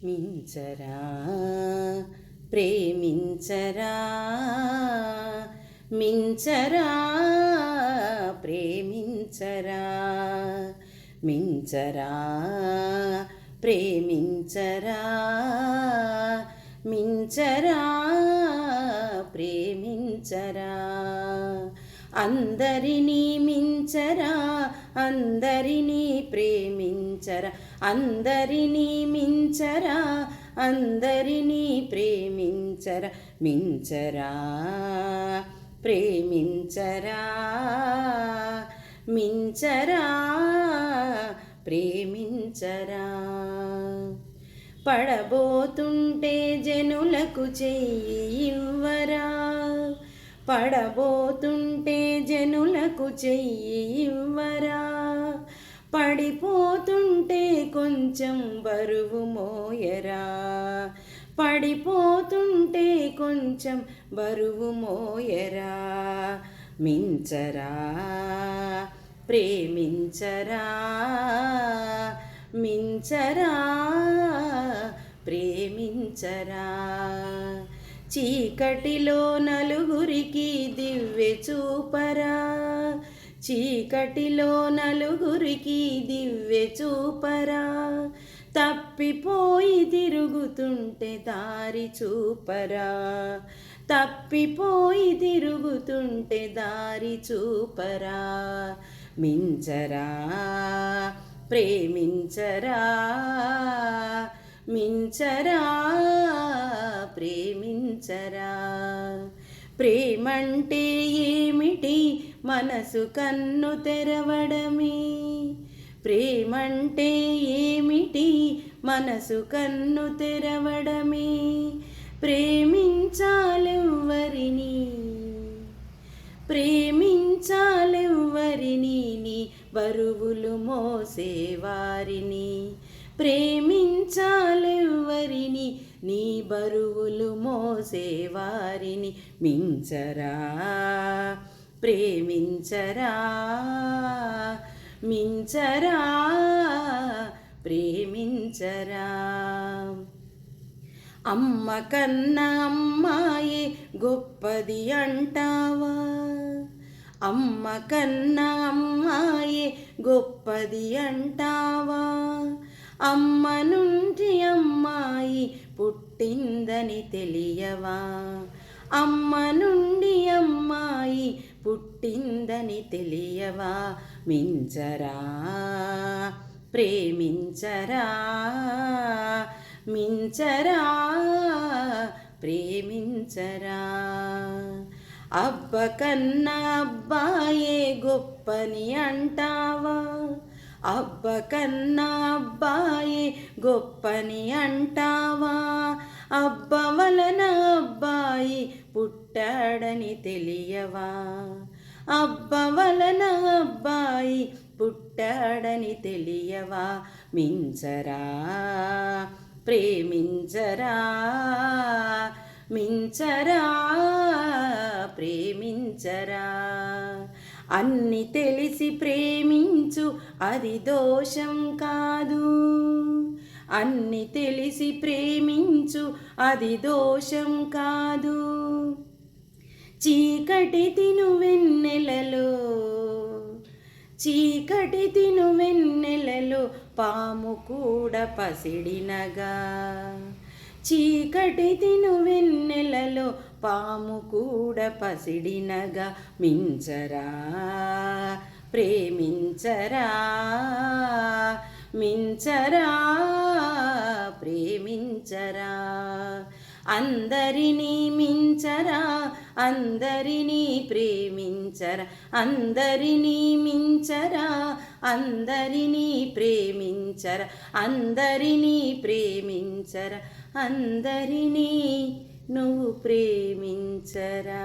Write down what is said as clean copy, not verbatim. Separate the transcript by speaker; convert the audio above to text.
Speaker 1: మించరా ప్రేమించరా మించరా ప్రేమించరా మించరా ప్రేమించరా మించరా ప్రేమించరా అందరినీ మించరా అందరినీ ప్రేమించరా అందరినీ మించరా అందరినీ ప్రేమించరా మించరా ప్రేమించరా మించరా ప్రేమించరా పడబోతుంటే జనులకు చెయ్యి ఇవ్వరా పడబోతుంటే జనులకు చెయ్యి ఇవ్వరా పడిపోతుంటే కొంచెం బరువు మోయరా పడిపోతుంటే కొంచెం బరువు మోయరా మించరా ప్రేమించరా మించరా ప్రేమించరా చీకటిలో నలుగురికి దివ్వె చూపరా చీకటిలో నలుగురికి దివ్వె చూపరా తప్పిపోయి తిరుగుతుంటే దారి చూపరా తప్పిపోయి తిరుగుతుంటే దారి చూపరా మించరా ప్రేమించరా మించరా ప్రేమించరా ప్రేమంటే ఏమిటి మనసు కన్ను తెరవడమే ప్రేమంటే ఏమిటి మనసు కన్ను తెరవడమే ప్రేమించాలెవ్వరిని ప్రేమించాలెవ్వరిని నీ బరువులు మోసేవారిని ప్రేమించాలెవ్వరిని నీ బరువులు మోసేవారిని మించరా ప్రేమించరా మించరా ప్రేమించరా అమ్మ కన్నా అమ్మాయే గొప్పది అంటావా అమ్మ కన్నా అమ్మాయే గొప్పది అంటావా అమ్మ నుండి అమ్మాయి పుట్టిందని తెలియవా అమ్మ నుండి అమ్మాయి పుట్టిందని తెలియవా మించరా ప్రేమించరా మించరా ప్రేమించరా అబ్బ కన్నా అబ్బాయే గొప్పని అంటావా అబ్బ కన్నా అబ్బాయే గొప్పని అంటావా అబ్బ వలన అబ్బాయి పుట్టాడని తెలియవా అబ్బ వలన అబ్బాయి పుట్టాడని తెలియవా మించరా ప్రేమించరా మించరా ప్రేమించరా అన్ని తెలిసి ప్రేమించు అది దోషం కాదు అన్ని తెలిసి ప్రేమించు అది దోషం కాదు చీకటి తిను వెన్నెలలో చీకటి తిను వెన్నెలలో పాము కూడా పసిడినగా చీకటి తిను వెన్నెలలో పాము కూడా పసిడినగా మించరా ప్రేమించరా మించరా ప్రేమించరా అందరినీ మించరా అందరినీ ప్రేమించరా అందరినీ మించరా అందరినీ ప్రేమించరా అందరినీ ప్రేమించరా అందరినీ నువ్వు ప్రేమించరా.